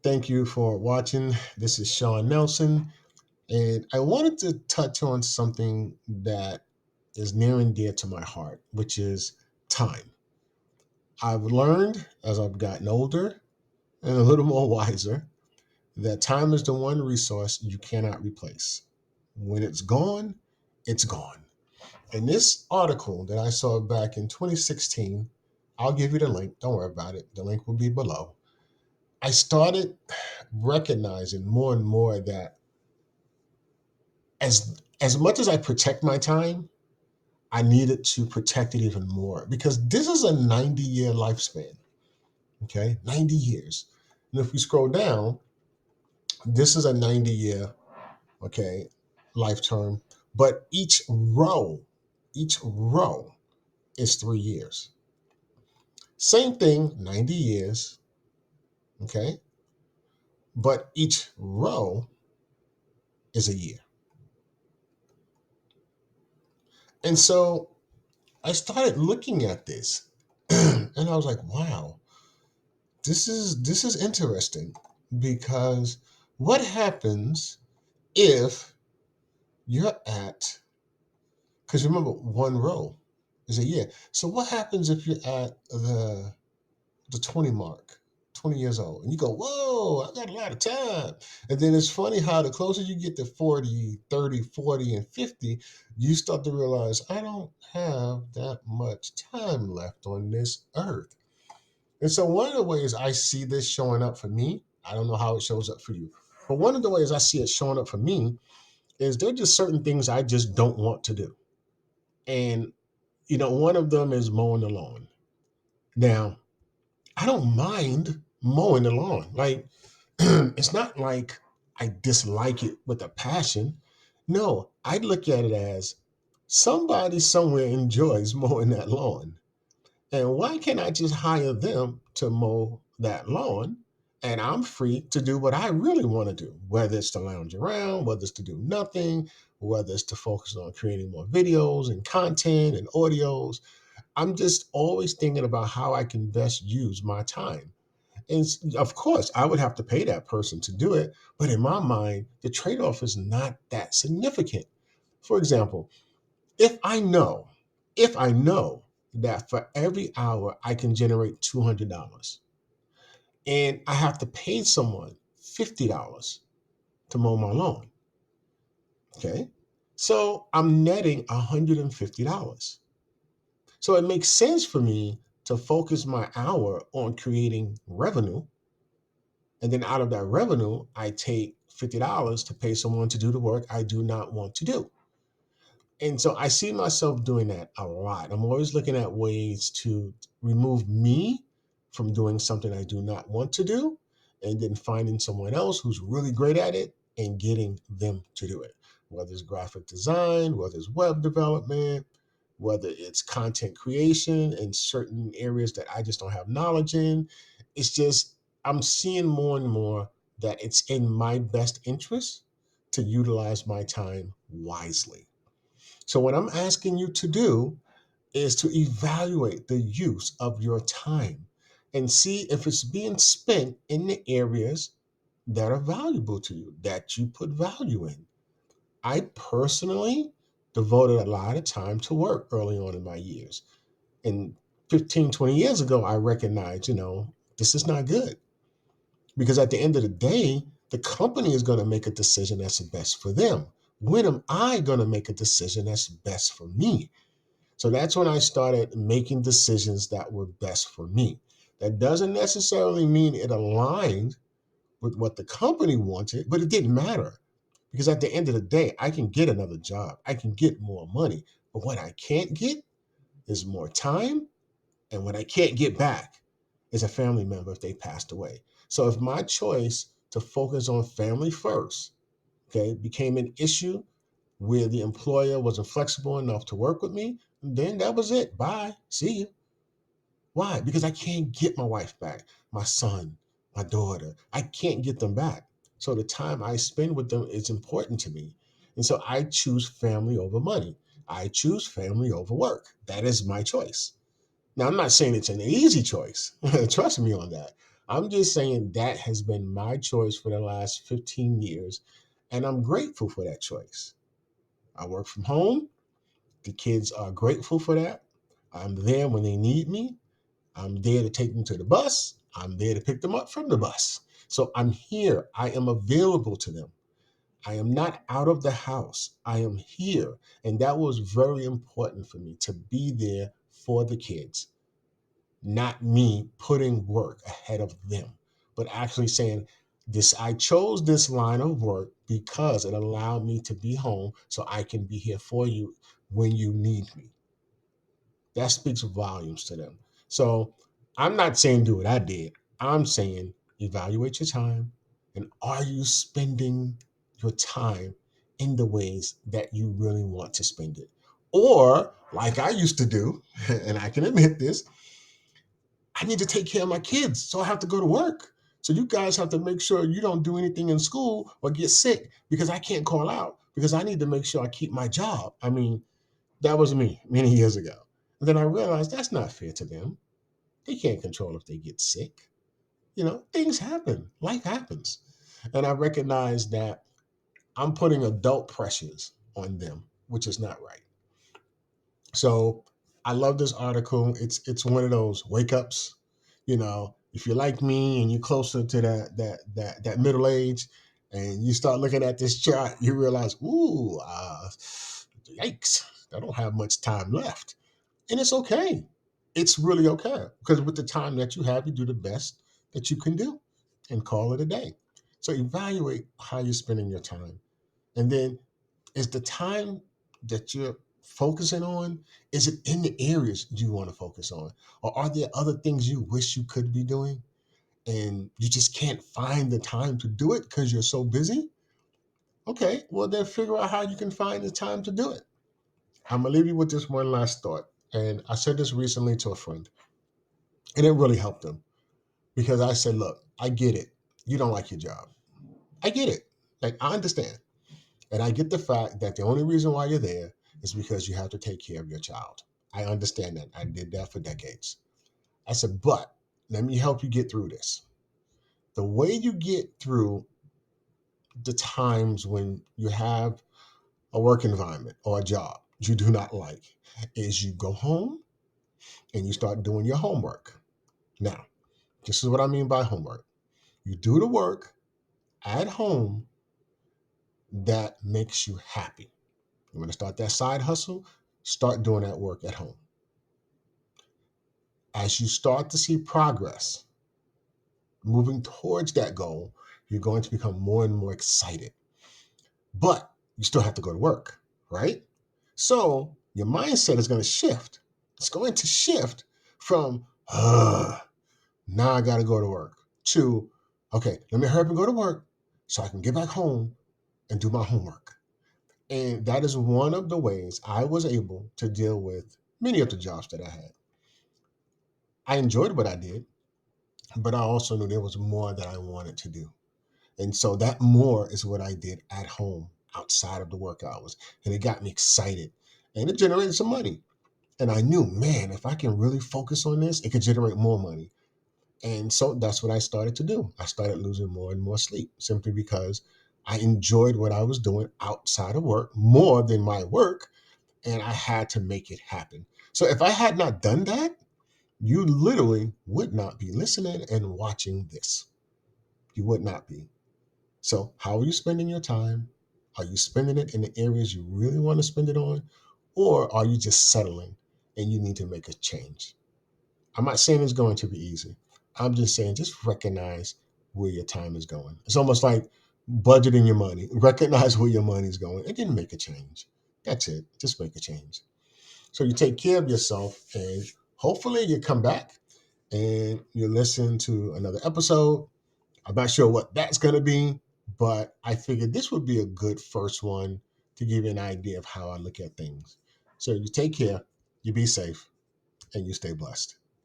Thank you for watching. This is Sean Nelson, and I wanted to touch on something that is near and dear to my heart, which is time. I've learned as I've gotten older and a little more wiser that time is the one resource you cannot replace. When it's gone, it's gone. And this article that I saw back in 2016, I'll give you the link. Don't worry about it. The link will be below. I started recognizing more and more that as much as I protect my time, I needed to protect it even more because this is a 90-year lifespan. Okay, 90 years. And if we scroll down, this is a 90-year, okay, life term, but each row is 3 years. Same thing, 90 years, okay, but each row is a year. And so I started looking at this and I was like, wow, this is interesting because what happens if you're at because remember one row is a year. So what happens if you're at the 20 mark, 20 years old, and you go, whoa, I got a lot of time. And then it's funny how the closer you get to 40, 30, 40, and 50, you start to realize I don't have that much time left on this earth. And so one of the ways I see this showing up for me, I don't know how it shows up for you, but one of the ways I see it showing up for me is there are just certain things I just don't want to do. And, one of them is mowing the lawn. Now, I don't mind mowing the lawn. Like, it's not like I dislike it with a passion. No, I look at it as somebody somewhere enjoys mowing that lawn. And why can't I just hire them to mow that lawn? And I'm free to do what I really want to do, whether it's to lounge around, whether it's to do nothing, whether it's to focus on creating more videos and content and audios. I'm just always thinking about how I can best use my time. And of course, I would have to pay that person to do it. But in my mind, the trade off is not that significant. For example, if I know, if I know that for every hour I can generate $200 and I have to pay someone $50 to mow my lawn, okay? So I'm netting $150. So it makes sense for me to focus my hour on creating revenue. And then out of that revenue, I take $50 to pay someone to do the work I do not want to do. And so I see myself doing that a lot. I'm always looking at ways to remove me from doing something I do not want to do, and then finding someone else who's really great at it and getting them to do it. Whether it's graphic design, whether it's web development, whether it's content creation in certain areas that I just don't have knowledge in. It's just, I'm seeing more and more that it's in my best interest to utilize my time wisely. So, what I'm asking you to do is to evaluate the use of your time and see if it's being spent in the areas that are valuable to you, that you put value in. I personally devoted a lot of time to work early on in my years. And 15, 20 years ago, I recognized, this is not good because at the end of the day, the company is going to make a decision that's best for them. When am I going to make a decision that's best for me? So that's when I started making decisions that were best for me. That doesn't necessarily mean it aligned with what the company wanted, but it didn't matter because at the end of the day, I can get another job, I can get more money. But what I can't get is more time. And what I can't get back is a family member if they passed away. So if my choice to focus on family first, okay, became an issue where the employer wasn't flexible enough to work with me, then that was it. Bye. See you. Why? Because I can't get my wife back, my son, my daughter. I can't get them back. So the time I spend with them is important to me. And so I choose family over money. I choose family over work. That is my choice. Now, I'm not saying it's an easy choice. Trust me on that. I'm just saying that has been my choice for the last 15 years, and I'm grateful for that choice. I work from home. The kids are grateful for that. I'm there when they need me. I'm there to take them to the bus. I'm there to pick them up from the bus. So I'm here. I am available to them. I am not out of the house. I am here. And that was very important for me to be there for the kids, not me putting work ahead of them, but actually saying, this, I chose this line of work because it allowed me to be home so I can be here for you when you need me. That speaks volumes to them. So I'm not saying do what I did. I'm saying evaluate your time, and are you spending your time in the ways that you really want to spend it? Or, like I used to do, and I can admit this, I need to take care of my kids, so I have to go to work. So you guys have to make sure you don't do anything in school or get sick because I can't call out because I need to make sure I keep my job. I mean, that was me many years ago. And then I realized that's not fair to them. They can't control if they get sick. Things happen, life happens. And I recognize that I'm putting adult pressures on them, which is not right. So I love this article. It's one of those wake ups. If you're like me and you're closer to that middle age, and you start looking at this chart, you realize, ooh, yikes! I don't have much time left, and it's okay. It's really okay because with the time that you have, you do the best that you can do, and call it a day. So evaluate how you're spending your time, and then is the time that you're focusing on, is it in the areas you want to focus on? Or are there other things you wish you could be doing and you just can't find the time to do it because you're so busy? Okay, well then figure out how you can find the time to do it. I'm gonna leave you with this one last thought. And I said this recently to a friend, and it really helped him because I said, look, I get it. You don't like your job. I get it. Like, I understand. And I get the fact that the only reason why you're there is because you have to take care of your child. I understand that. I did that for decades. I said, but let me help you get through this. The way you get through the times when you have a work environment or a job you do not like is you go home and you start doing your homework. Now, this is what I mean by homework. You do the work at home that makes you happy. You want to start that side hustle? Start doing that work at home. As you start to see progress moving towards that goal, you're going to become more and more excited. But you still have to go to work, right? So your mindset is going to shift. It's going to shift from, now I got to go to work, to, okay, let me hurry up and go to work so I can get back home and do my homework. And that is one of the ways I was able to deal with many of the jobs that I had. I enjoyed what I did, but I also knew there was more that I wanted to do. And so that more is what I did at home outside of the work hours. And it got me excited and it generated some money. And I knew, man, if I can really focus on this, it could generate more money. And so that's what I started to do. I started losing more and more sleep simply because I enjoyed what I was doing outside of work more than my work. And I had to make it happen. So if I had not done that, you literally would not be listening and watching this. You would not be. So, how are you spending your time? Are you spending it in the areas you really want to spend it on? Or are you just settling and you need to make a change? I'm not saying it's going to be easy. I'm just saying just recognize where your time is going. It's almost like budgeting your money. Recognize where your money is going and then make a change. That's it. Just make a change. So you take care of yourself and hopefully you come back and you listen to another episode. I'm not sure what that's going to be, but I figured this would be a good first one to give you an idea of how I look at things. So you take care, you be safe, and you stay blessed.